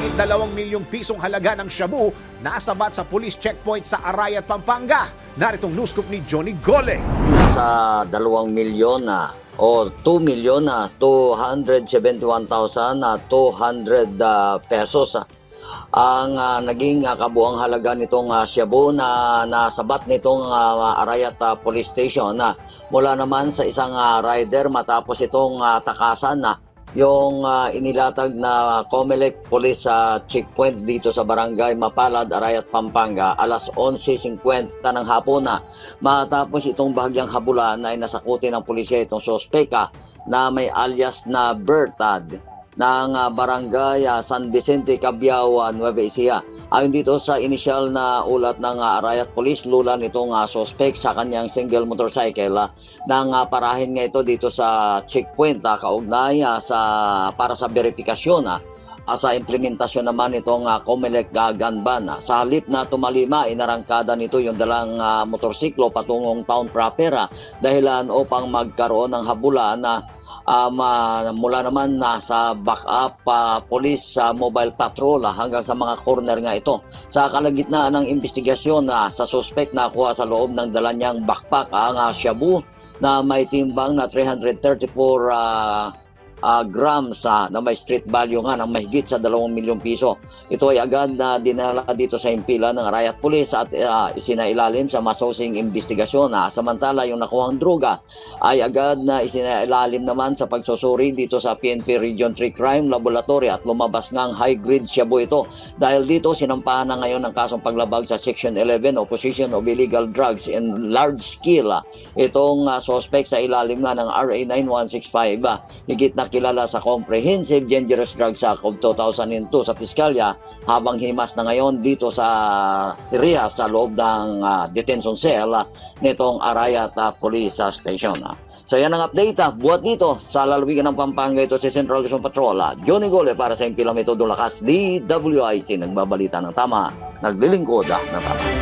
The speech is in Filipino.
mahigit 2 milyong pisong halaga ng shabu nasabat sa police checkpoint sa Arayat, Pampanga. Naritong news scoop ni Johnny Gole. Nasa 2 milyon na o 2,271,200 pesos ang naging kabuang halaga nitong shabu na nasabat nitong Arayat Police Station mula naman sa isang rider matapos itong takasan yung inilatag na Comelec Police checkpoint dito sa Barangay Mapalad, Arayat, Pampanga alas 11:50 ng hapon matapos itong bahagyang habulan ay nasakuti ng pulisya itong sospeka na may alias na Bertad ng Barangay San Vicente, Cabiao, Nueva Ecija. Ayon dito sa inisyal na ulat ng Arayat Police, lula nitong suspect sa kanyang single motorcycle nang parahin nga ito dito sa checkpoint kaugnay para sa verifikasyon sa implementasyon naman itong Comelec gun ban. Sa halip na tumalima, inarangkada nito yung dalang motorsiklo patungong town proper dahilan upang magkaroon ng habulan mula naman sa backup police mobile patrol hanggang sa mga corner nga ito. Sa kalagitnaan ng investigasyon sa suspect na kuha sa loob ng dala niyang backpack ang shabu na may timbang na 334 grams na may street value nga ng mahigit sa 2 milyong piso. Ito ay agad na dinala dito sa impila ng Arayat Police at isinailalim sa masusing investigasyon. Samantala yung nakuhang droga ay agad na isinailalim naman sa pagsusuri dito sa PNP Region 3 Crime Laboratory at lumabas ngang high-grade shabu ito. Dahil dito sinampahan na ngayon ang kasong paglabag sa Section 11 o Possession of Illegal Drugs in Large Scale. Itong suspect sa ilalim nga ng RA 9165 higit na kilala sa Comprehensive Dangerous Drugs Act of 2002 sa Piskalya habang himas na ngayon dito sa area sa loob ng detention cell nitong Arayat Police Station. So yan ang update buhat dito sa lalawigan ng Pampanga. Ito si Central Luzon Patrol, Johnny Gole para sa Impila Metodo Lakas DWIC, nagbabalita ng tama, naglilingkod ng tama.